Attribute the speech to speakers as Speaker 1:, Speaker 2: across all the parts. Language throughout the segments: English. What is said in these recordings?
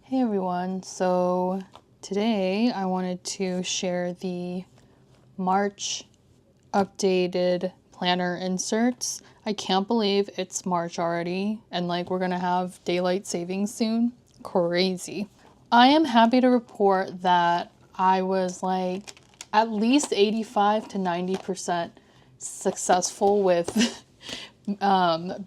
Speaker 1: Hey everyone, so today I wanted to share the March updated planner inserts. I can't believe it's March already and like we're gonna have daylight savings soon. Crazy. I am happy to report that I was like at least 85 to 90% successful with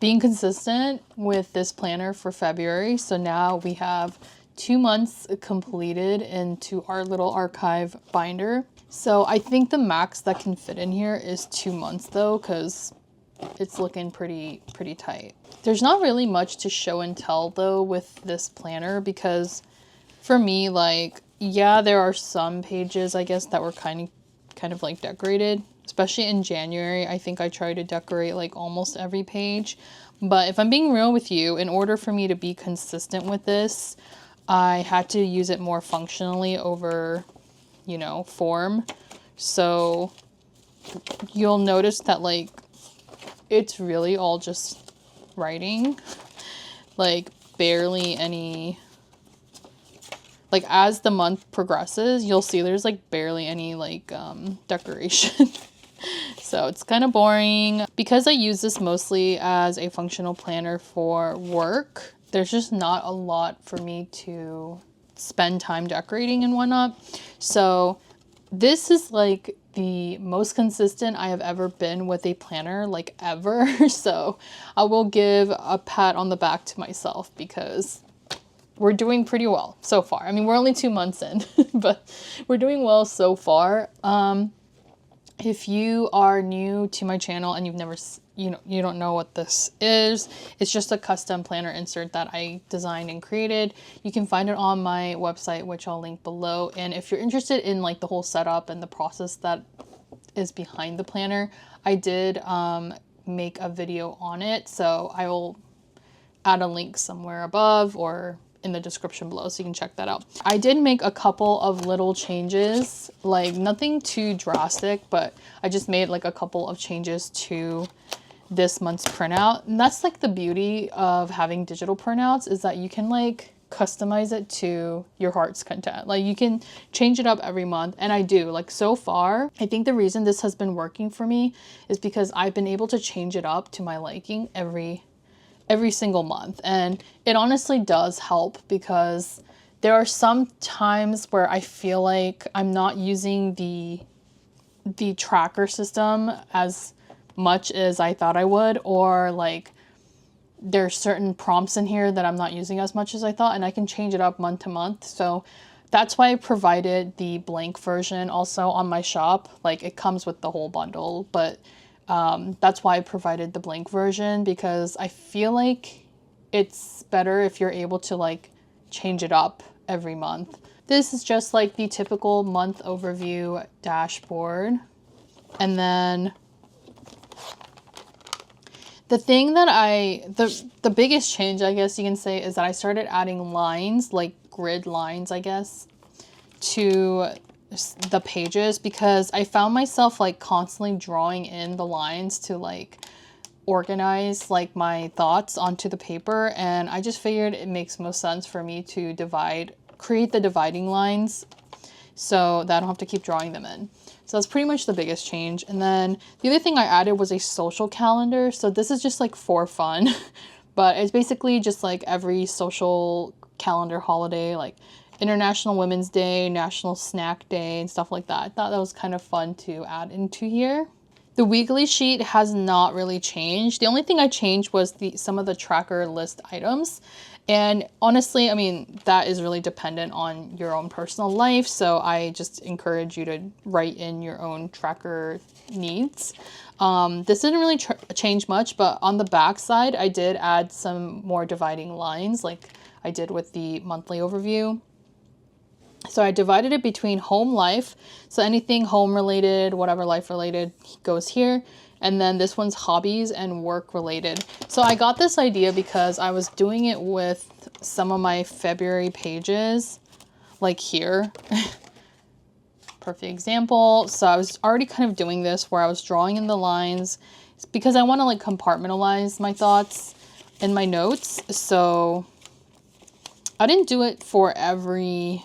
Speaker 1: being consistent with this planner for February. So now we have 2 months completed into our little archive binder. So I think the max that can fit in here is 2 months though, because it's looking pretty tight. There's not really much to show and tell though with this planner, because for me, like, yeah, there are some pages I guess that were kind of like decorated, especially in January. I think I try to decorate like almost every page. But if I'm being real with you, in order for me to be consistent with this, I had to use it more functionally over, you know, form. So you'll notice that like it's really all just writing, like barely any, like as the month progresses, you'll see there's like barely any like decoration. So it's kind of boring. Because I use this mostly as a functional planner for work, there's just not a lot for me to spend time decorating and whatnot. So this is like the most consistent I have ever been with a planner, like ever. So I will give a pat on the back to myself because we're doing pretty well so far. I mean, we're only 2 months in, but we're doing well so far. If you are new to my channel and you've never, you don't know what this is, it's just a custom planner insert that I designed and created. You can find it on my website, which I'll link below. And if you're interested in like the whole setup and the process that is behind the planner, I did make a video on it. So I will add a link somewhere above or in the description below, so you can check that out. I did make a couple of little changes, like nothing too drastic, but I just made like a couple of changes to this month's printout. And that's like the beauty of having digital printouts, is that you can like customize it to your heart's content. Like you can change it up every month, and I do. Like so far, I think the reason this has been working for me is because I've been able to change it up to my liking every single month. And it honestly does help, because there are some times where I feel like I'm not using the tracker system as much as I thought I would, or like there's certain prompts in here that I'm not using as much as I thought, and I can change it up month to month. So that's why I provided the blank version also on my shop. Like it comes with the whole bundle, but that's why I provided the blank version, because I feel like it's better if you're able to like change it up every month. This is just like the typical month overview dashboard. And then the thing that the biggest change, I guess you can say, is that I started adding lines, like grid lines, I guess, to the pages, because I found myself like constantly drawing in the lines to like organize like my thoughts onto the paper, and I just figured it makes most sense for me to create the dividing lines so that I don't have to keep drawing them in. So that's pretty much the biggest change. And then the other thing I added was a social calendar. So this is just like for fun, but it's basically just like every social calendar holiday, like International Women's Day, National Snack Day, and stuff like that. I thought that was kind of fun to add into here. The weekly sheet has not really changed. The only thing I changed was some of the tracker list items. And honestly, I mean, that is really dependent on your own personal life. So I just encourage you to write in your own tracker needs. This didn't really change much, but on the back side, I did add some more dividing lines like I did with the monthly overview. So I divided it between home life. So anything home related, whatever life related goes here. And then this one's hobbies and work related. So I got this idea because I was doing it with some of my February pages, like here. Perfect example. So I was already kind of doing this where I was drawing in the lines because I want to like compartmentalize my thoughts in my notes. So I didn't do it for every,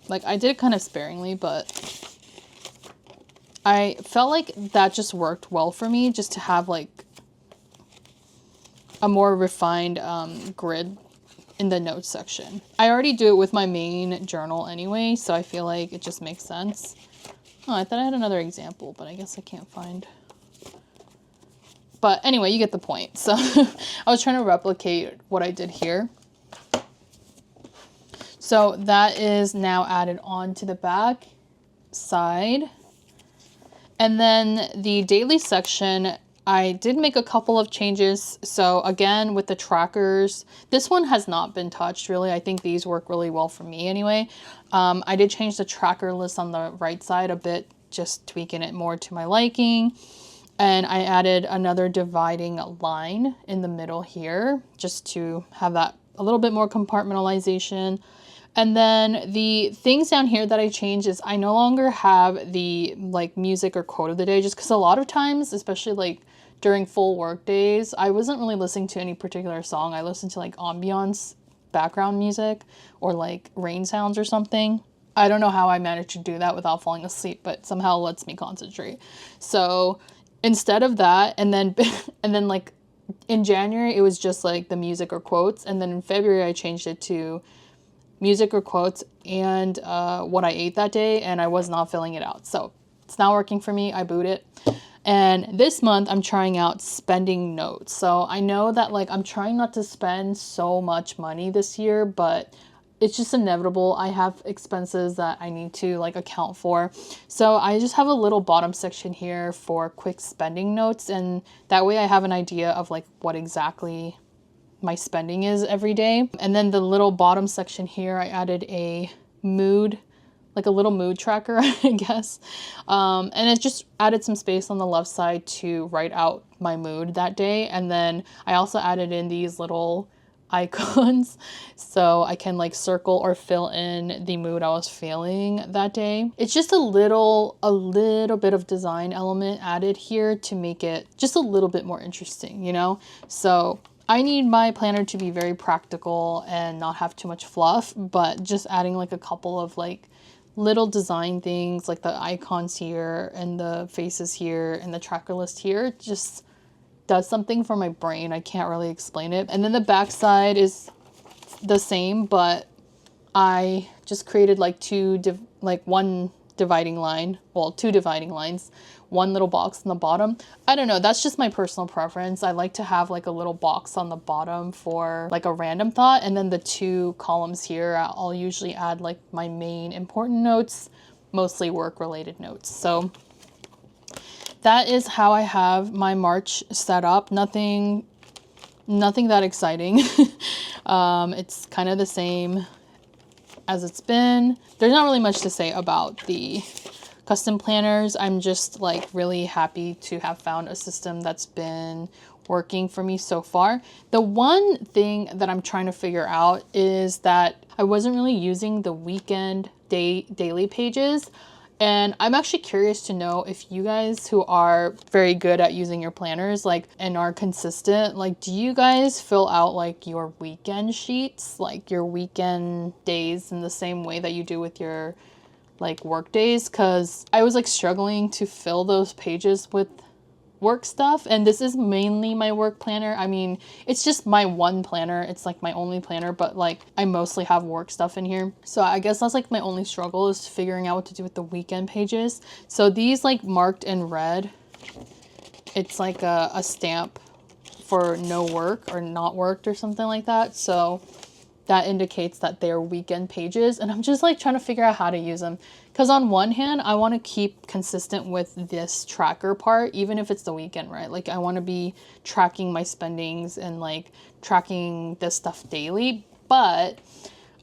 Speaker 1: like I did it kind of sparingly, but I felt like that just worked well for me, just to have like a more refined grid in the notes section. I already do it with my main journal anyway, so I feel like it just makes sense. Oh, I thought I had another example, but I guess I can't find. But anyway, you get the point. So I was trying to replicate what I did here. So that is now added on to the back side. And then the daily section, I did make a couple of changes. So again, with the trackers, this one has not been touched really. I think these work really well for me anyway. I did change the tracker list on the right side a bit, just tweaking it more to my liking. And I added another dividing line in the middle here, just to have that a little bit more compartmentalization. And then the things down here that I changed is I no longer have the like music or quote of the day, just because a lot of times, especially like during full work days, I wasn't really listening to any particular song. I listened to like ambiance background music or like rain sounds or something. I don't know how I managed to do that without falling asleep, but somehow it lets me concentrate. So instead of that, and then like in January, it was just like the music or quotes. And then in February, I changed it to music or quotes and what I ate that day, and I was not filling it out. So it's not working for me. I boot it. And this month I'm trying out spending notes. So I know that like I'm trying not to spend so much money this year, but it's just inevitable. I have expenses that I need to like account for. So I just have a little bottom section here for quick spending notes, and that way I have an idea of like what exactly my spending is every day. And then the little bottom section here, I added a mood, like a little mood tracker, I guess. And it just added some space on the left side to write out my mood that day. And then I also added in these little icons so I can like circle or fill in the mood I was feeling that day. It's just a little bit of design element added here to make it just a little bit more interesting, you know? So I need my planner to be very practical and not have too much fluff, but just adding like a couple of like little design things like the icons here and the faces here and the tracker list here just does something for my brain. I can't really explain it. And then the back side is the same, but I just created like one dividing line, well, two dividing lines, one little box on the bottom. I don't know, that's just my personal preference. I like to have like a little box on the bottom for like a random thought, and then the two columns here, I'll usually add like my main important notes, mostly work related notes. So that is how I have my March set up. Nothing that exciting. It's kind of the same as it's been. There's not really much to say about the custom planners. I'm just like really happy to have found a system that's been working for me so far. The one thing that I'm trying to figure out is that I wasn't really using the weekend daily pages. And I'm actually curious to know if you guys who are very good at using your planners, like, and are consistent, like, do you guys fill out like your weekend sheets, like your weekend days in the same way that you do with your like work days? Cause I was like struggling to fill those pages with work stuff, and this is mainly my work planner. I mean, it's just my one planner, it's like my only planner, but like I mostly have work stuff in here. So I guess that's like my only struggle, is figuring out what to do with the weekend pages. So these like marked in red, it's like a stamp for no work or not worked or something like that. So that indicates that they're weekend pages, and I'm just like trying to figure out how to use them. Because on one hand, I want to keep consistent with this tracker part, even if it's the weekend, right? Like I want to be tracking my spendings and like tracking this stuff daily, but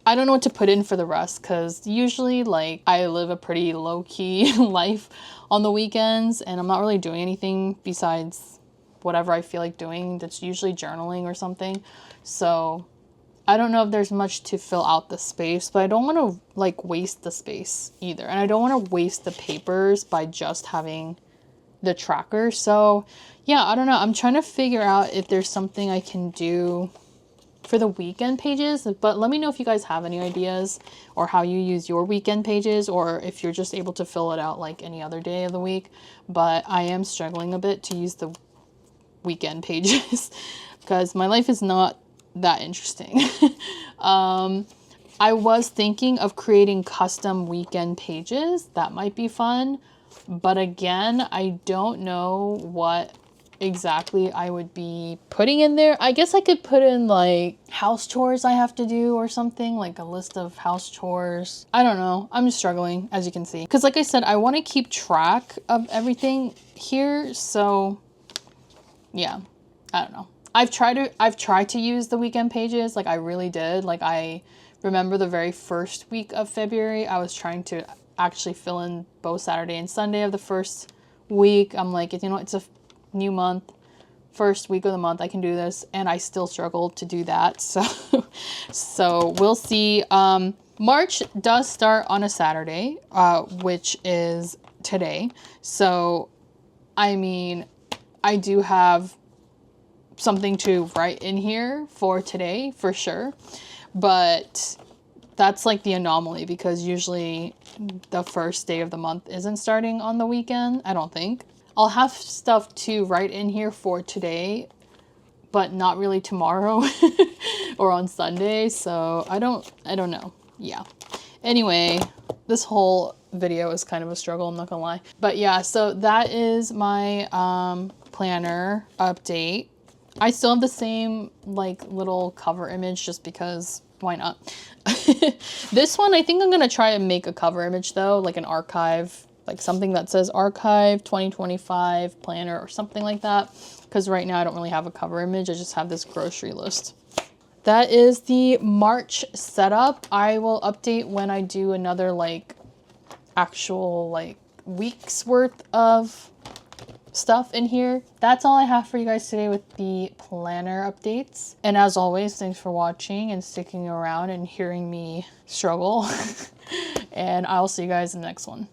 Speaker 1: I don't know what to put in for the rest, because usually like I live a pretty low-key life on the weekends, and I'm not really doing anything besides whatever I feel like doing. That's usually journaling or something. So I don't know if there's much to fill out the space, but I don't want to like waste the space either. And I don't want to waste the papers by just having the tracker. So yeah, I don't know. I'm trying to figure out if there's something I can do for the weekend pages, but let me know if you guys have any ideas or how you use your weekend pages, or if you're just able to fill it out like any other day of the week. But I am struggling a bit to use the weekend pages because my life is not that interesting. I was thinking of creating custom weekend pages. That might be fun. But again, I don't know what exactly I would be putting in there. I guess I could put in like house chores I have to do or something, like a list of house chores. I don't know. I'm just struggling, as you can see. Because like I said, I want to keep track of everything here. So yeah, I don't know. I've tried to use the weekend pages. Like I really did. Like I remember the very first week of February, I was trying to actually fill in both Saturday and Sunday of the first week. I'm like, you know, it's a new month, first week of the month, I can do this. And I still struggled to do that. So we'll see. March does start on a Saturday, which is today. So, I mean, I do have something to write in here for today for sure, but that's like the anomaly because usually the first day of the month isn't starting on the weekend. I don't think. I'll have stuff to write in here for today, but not really tomorrow or on Sunday. So I don't know. Yeah. Anyway, this whole video is kind of a struggle, I'm not gonna lie. But yeah, so that is my planner update. I still have the same like little cover image just because why not? This one, I think I'm gonna try and make a cover image though, like an archive, like something that says archive 2025 planner or something like that. Because right now I don't really have a cover image. I just have this grocery list. That is the March setup. I will update when I do another like actual like week's worth of stuff in here. That's all I have for you guys today with the planner updates. And as always, thanks for watching and sticking around and hearing me struggle. And I'll see you guys in the next one.